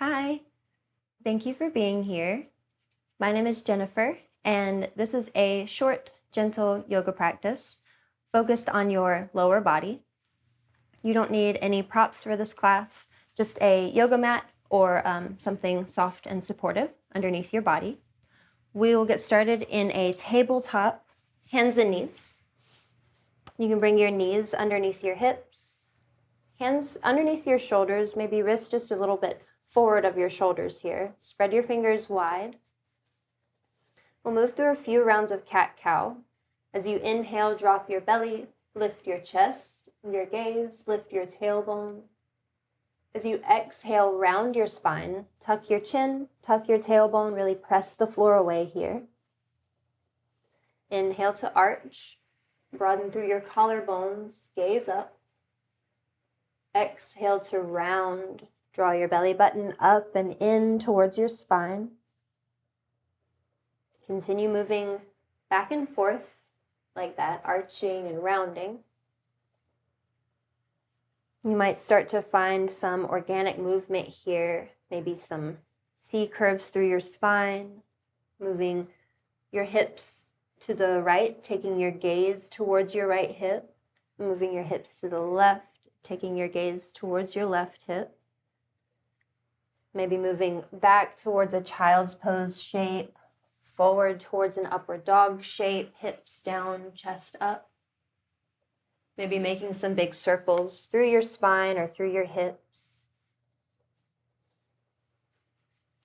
Hi, thank you for being here. My name is Jennifer, and this is a short, gentle yoga practice focused on your lower body. You don't need any props for this class, just a yoga mat or something soft and supportive underneath your body. We will get started in a tabletop, hands and knees. You can bring your knees underneath your hips, hands underneath your shoulders, maybe wrists just a little bit forward of your shoulders here. Spread your fingers wide. We'll move through a few rounds of cat-cow. As you inhale, drop your belly, lift your chest, your gaze, lift your tailbone. As you exhale, round your spine, tuck your chin, tuck your tailbone, really press the floor away here. Inhale to arch, broaden through your collarbones, gaze up. Exhale to round, draw your belly button up and in towards your spine. Continue moving back and forth like that, arching and rounding. You might start to find some organic movement here, maybe some C curves through your spine, moving your hips to the right, taking your gaze towards your right hip, moving your hips to the left, taking your gaze towards your left hip. Maybe moving back towards a child's pose shape, forward towards an upward dog shape, hips down, chest up. Maybe making some big circles through your spine or through your hips.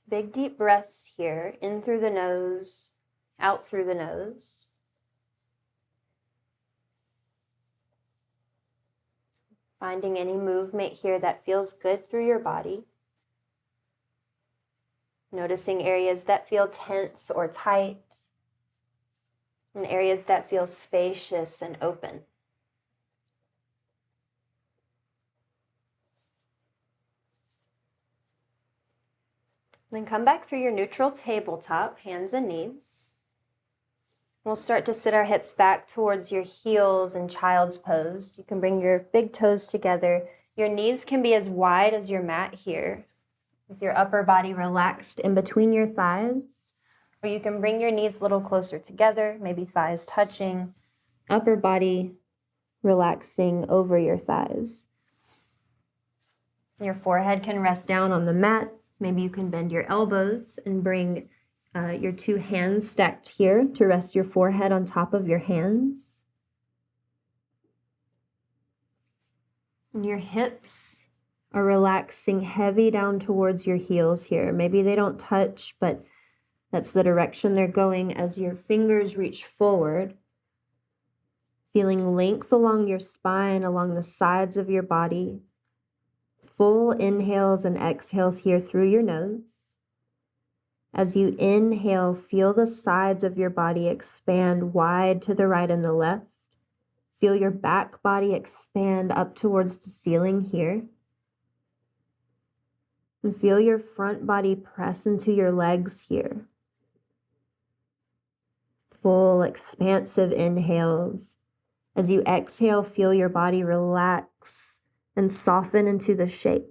Big deep breaths here, in through the nose, out through the nose. Finding any movement here that feels good through your body. Noticing areas that feel tense or tight, and areas that feel spacious and open. Then come back through your neutral tabletop, hands and knees. We'll start to sit our hips back towards your heels in child's pose. You can bring your big toes together. Your knees can be as wide as your mat here, with your upper body relaxed in between your thighs. Or you can bring your knees a little closer together, maybe thighs touching, upper body relaxing over your thighs. Your forehead can rest down on the mat. Maybe you can bend your elbows and bring your two hands stacked here to rest your forehead on top of your hands. And your hips are relaxing heavy down towards your heels here. Maybe they don't touch, but that's the direction they're going as your fingers reach forward. Feeling length along your spine, along the sides of your body. Full inhales and exhales here through your nose. As you inhale, feel the sides of your body expand wide to the right and the left. Feel your back body expand up towards the ceiling here. And feel your front body press into your legs here. Full expansive inhales. As you exhale, feel your body relax and soften into the shape.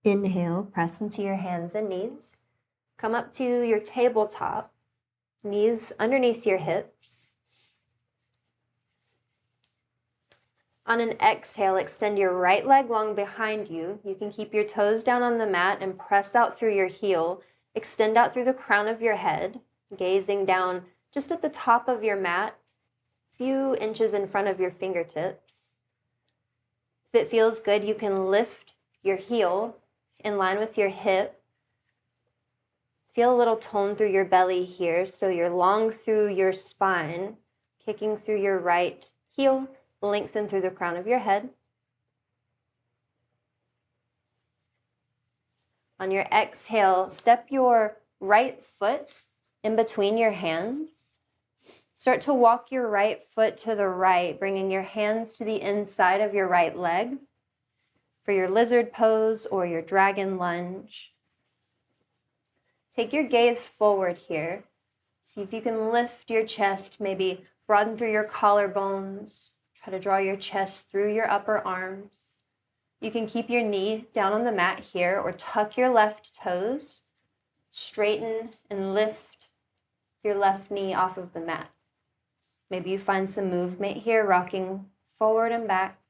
Inhale, press into your hands and knees. Come up to your tabletop, knees underneath your hips. On an exhale, extend your right leg long behind you. You can keep your toes down on the mat and press out through your heel. Extend out through the crown of your head, gazing down just at the top of your mat, a few inches in front of your fingertips. If it feels good, you can lift your heel in line with your hip. Feel a little tone through your belly here, so you're long through your spine, kicking through your right heel, lengthen through the crown of your head. On your exhale, step your right foot in between your hands. Start to walk your right foot to the right, bringing your hands to the inside of your right leg for your lizard pose or your dragon lunge. Take your gaze forward here. See if you can lift your chest, maybe broaden through your collarbones. Try to draw your chest through your upper arms. You can keep your knee down on the mat here or tuck your left toes, straighten and lift your left knee off of the mat. Maybe you find some movement here, rocking forward and back.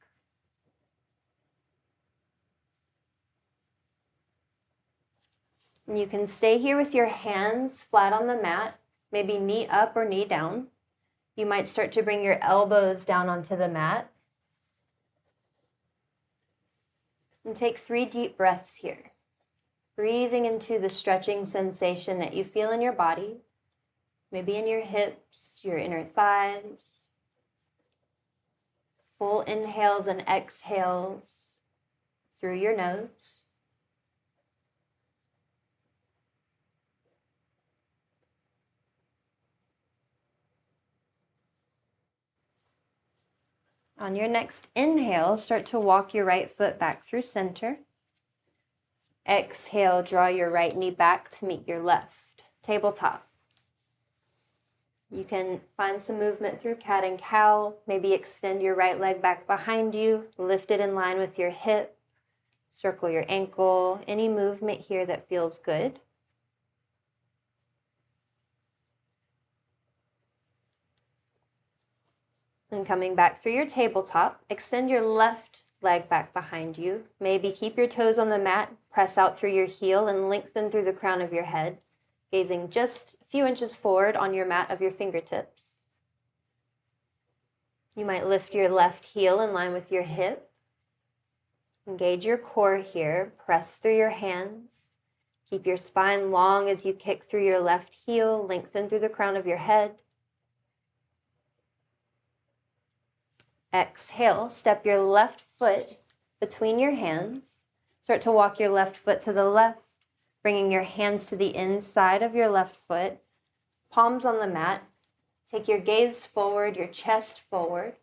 And you can stay here with your hands flat on the mat, maybe knee up or knee down. You might start to bring your elbows down onto the mat. And take 3 deep breaths here. Breathing into the stretching sensation that you feel in your body, maybe in your hips, your inner thighs. Full inhales and exhales through your nose. On your next inhale, start to walk your right foot back through center. Exhale, draw your right knee back to meet your left, tabletop. You can find some movement through cat and cow, maybe extend your right leg back behind you, lift it in line with your hip, circle your ankle, any movement here that feels good. And coming back through your tabletop, extend your left leg back behind you. Maybe keep your toes on the mat, press out through your heel and lengthen through the crown of your head, gazing just a few inches forward on your mat of your fingertips. You might lift your left heel in line with your hip. Engage your core here, press through your hands. Keep your spine long as you kick through your left heel, lengthen through the crown of your head. Exhale, step your left foot between your hands. Start to walk your left foot to the left, bringing your hands to the inside of your left foot, palms on the mat. Take your gaze forward, your chest forward.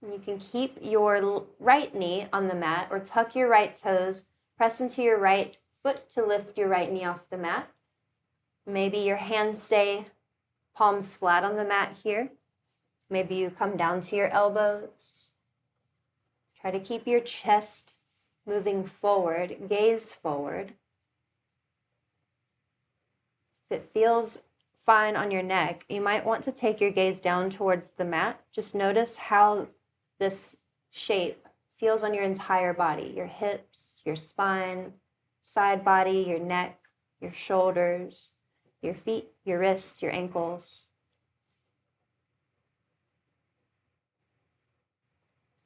You can keep your right knee on the mat or tuck your right toes, press into your right foot to lift your right knee off the mat. Maybe your hands stay palms flat on the mat here. Maybe you come down to your elbows. Try to keep your chest moving forward, gaze forward. If it feels fine on your neck, you might want to take your gaze down towards the mat. Just notice how this shape feels on your entire body, your hips, your spine, side body, your neck, your shoulders, your feet, your wrists, your ankles.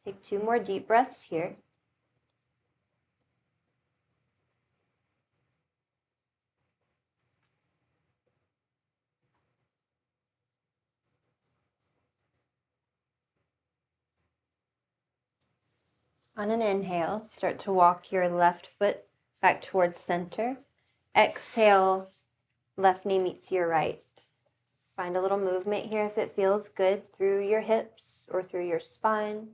Take 2 more deep breaths here. On an inhale, start to walk your left foot back towards center. Exhale, left knee meets your right. Find a little movement here if it feels good through your hips or through your spine.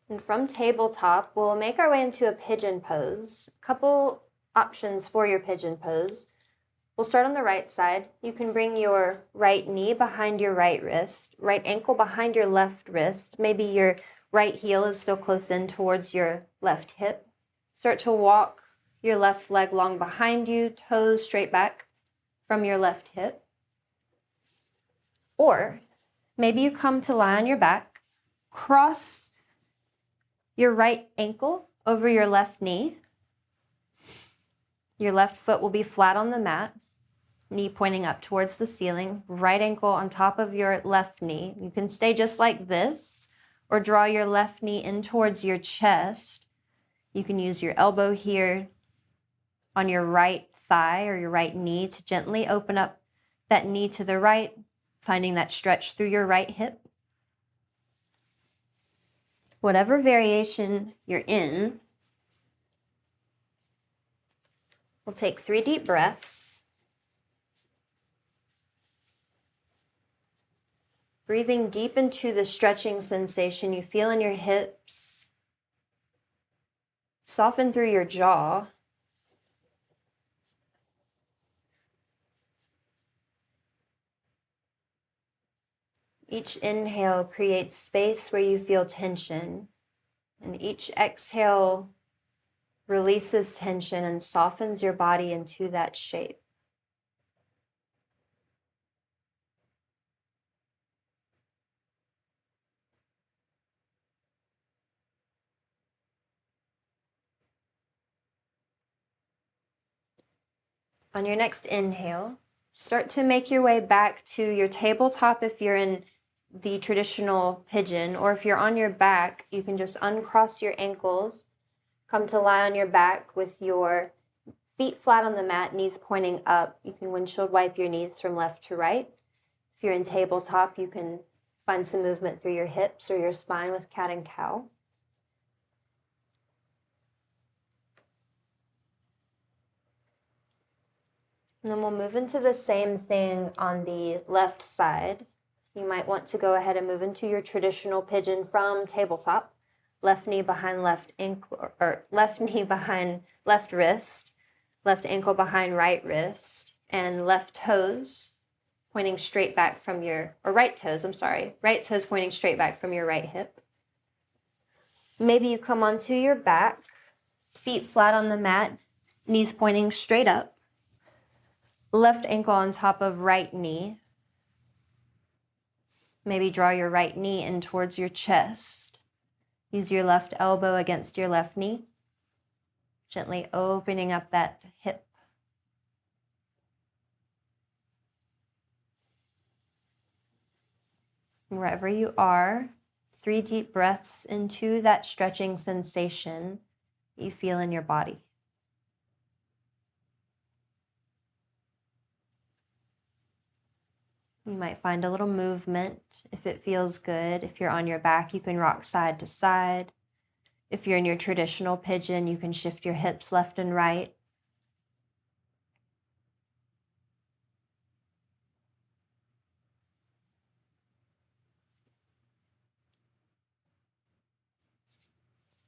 And from tabletop, we'll make our way into a pigeon pose. A couple options for your pigeon pose. We'll start on the right side. You can bring your right knee behind your right wrist, right ankle behind your left wrist. Maybe your right heel is still close in towards your left hip. Start to walk your left leg long behind you, toes straight back from your left hip. Or maybe you come to lie on your back, cross your right ankle over your left knee. Your left foot will be flat on the mat, knee pointing up towards the ceiling, right ankle on top of your left knee. You can stay just like this or draw your left knee in towards your chest. You can use your elbow here on your right thigh or your right knee to gently open up that knee to the right, finding that stretch through your right hip. Whatever variation you're in, we'll take 3 deep breaths. Breathing deep into the stretching sensation you feel in your hips. Soften through your jaw. Each inhale creates space where you feel tension, and each exhale releases tension and softens your body into that shape. On your next inhale, start to make your way back to your tabletop if you're in the traditional pigeon, or if you're on your back, you can just uncross your ankles, come to lie on your back with your feet flat on the mat, knees pointing up. You can windshield wipe your knees from left to right. If you're in tabletop, you can find some movement through your hips or your spine with cat and cow. And then we'll move into the same thing on the left side. You might want to go ahead and move into your traditional pigeon from tabletop. Left knee behind left ankle, or left knee behind left wrist, left ankle behind right wrist, and left toes pointing straight back from your, or right toes, I'm sorry, right toes pointing straight back from your right hip. Maybe you come onto your back, feet flat on the mat, knees pointing straight up, left ankle on top of right knee. Maybe draw your right knee in towards your chest. Use your left elbow against your left knee, gently opening up that hip. Wherever you are, 3 deep breaths into that stretching sensation you feel in your body. You might find a little movement if it feels good. If you're on your back, you can rock side to side. If you're in your traditional pigeon, you can shift your hips left and right.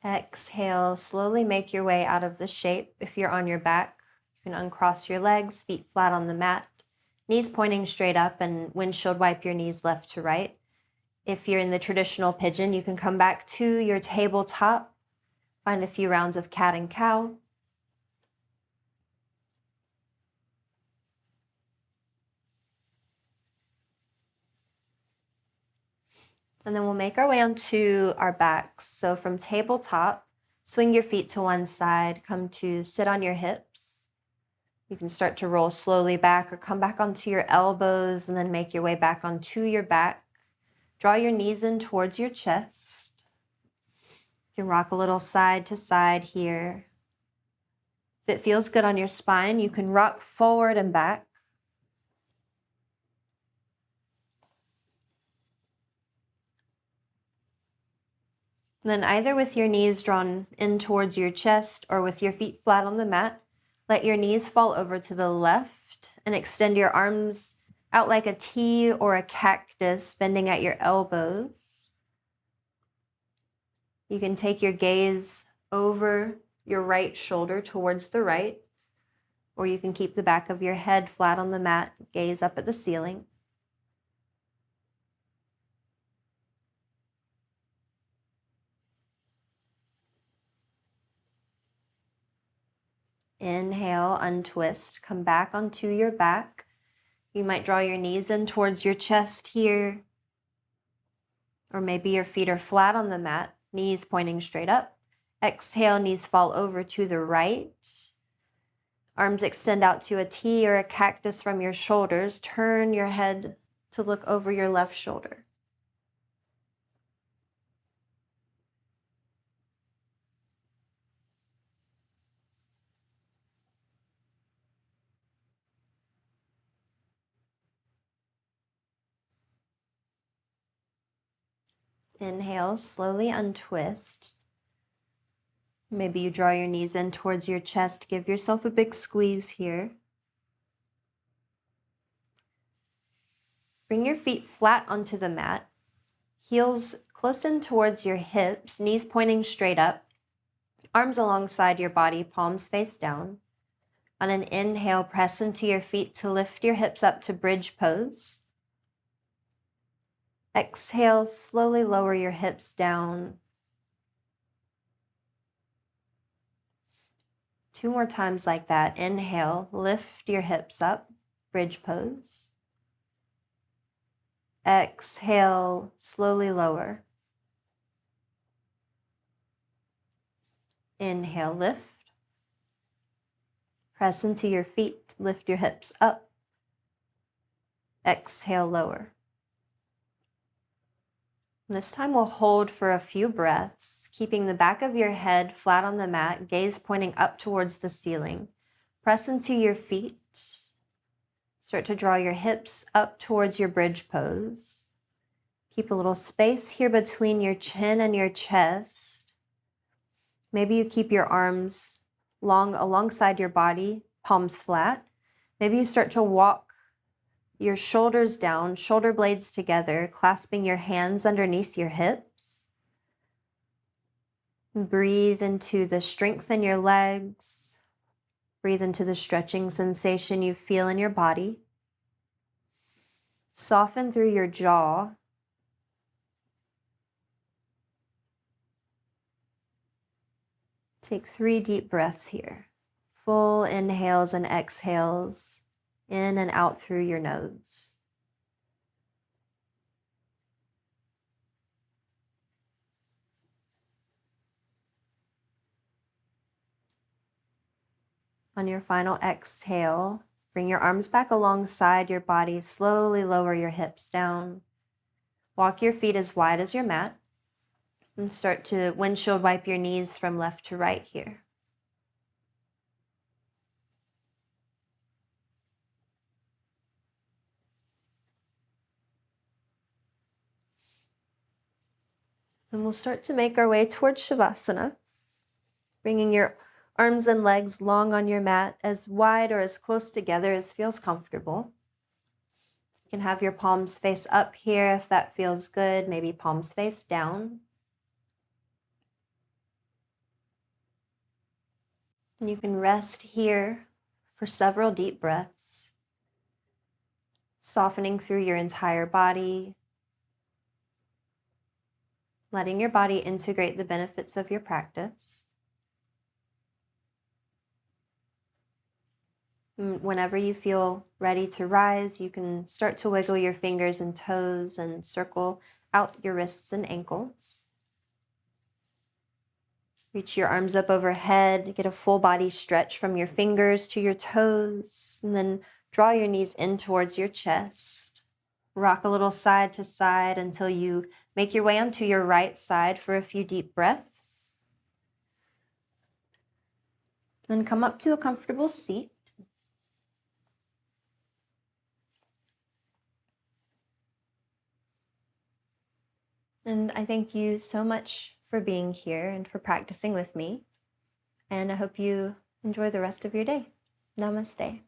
Exhale, slowly make your way out of the shape. If you're on your back, you can uncross your legs, feet flat on the mat, knees pointing straight up, and windshield wipe your knees left to right. If you're in the traditional pigeon, you can come back to your tabletop, find a few rounds of cat and cow. And then we'll make our way onto our backs. So from tabletop, swing your feet to one side, come to sit on your hips. You can start to roll slowly back or come back onto your elbows and then make your way back onto your back. Draw your knees in towards your chest. You can rock a little side to side here. If it feels good on your spine, you can rock forward and back. And then either with your knees drawn in towards your chest or with your feet flat on the mat, let your knees fall over to the left and extend your arms out like a T or a cactus, bending at your elbows. You can take your gaze over your right shoulder towards the right, or you can keep the back of your head flat on the mat, gaze up at the ceiling. Inhale, untwist, come back onto your back. You might draw your knees in towards your chest here, or maybe your feet are flat on the mat, knees pointing straight up. Exhale, knees fall over to the right. Arms extend out to a T or a cactus from your shoulders. Turn your head to look over your left shoulder. Inhale, slowly untwist. Maybe you draw your knees in towards your chest. Give yourself a big squeeze here. Bring your feet flat onto the mat, heels close in towards your hips, knees pointing straight up, arms alongside your body, palms face down. On an inhale, press into your feet to lift your hips up to bridge pose. Exhale, slowly lower your hips down. 2 more times like that. Inhale, lift your hips up, bridge pose. Exhale, slowly lower. Inhale, lift. Press into your feet, lift your hips up. Exhale, lower. This time we'll hold for a few breaths, keeping the back of your head flat on the mat, gaze pointing up towards the ceiling. Press into your feet. Start to draw your hips up towards your bridge pose. Keep a little space here between your chin and your chest. Maybe you keep your arms long alongside your body, palms flat. Maybe you start to walk your shoulders down, shoulder blades together, clasping your hands underneath your hips. Breathe into the strength in your legs. Breathe into the stretching sensation you feel in your body. Soften through your jaw. Take 3 deep breaths here. Full inhales and exhales, in and out through your nose. On your final exhale, bring your arms back alongside your body. Slowly lower your hips down. Walk your feet as wide as your mat. And start to windshield wipe your knees from left to right here. And we'll start to make our way towards Shavasana, bringing your arms and legs long on your mat, as wide or as close together as feels comfortable. You can have your palms face up here if that feels good, maybe palms face down. And you can rest here for several deep breaths, softening through your entire body, letting your body integrate the benefits of your practice. Whenever you feel ready to rise, you can start to wiggle your fingers and toes and circle out your wrists and ankles. Reach your arms up overhead, get a full body stretch from your fingers to your toes, and then draw your knees in towards your chest. Rock a little side to side until you make your way onto your right side for a few deep breaths. Then come up to a comfortable seat. And I thank you so much for being here and for practicing with me. And I hope you enjoy the rest of your day. Namaste.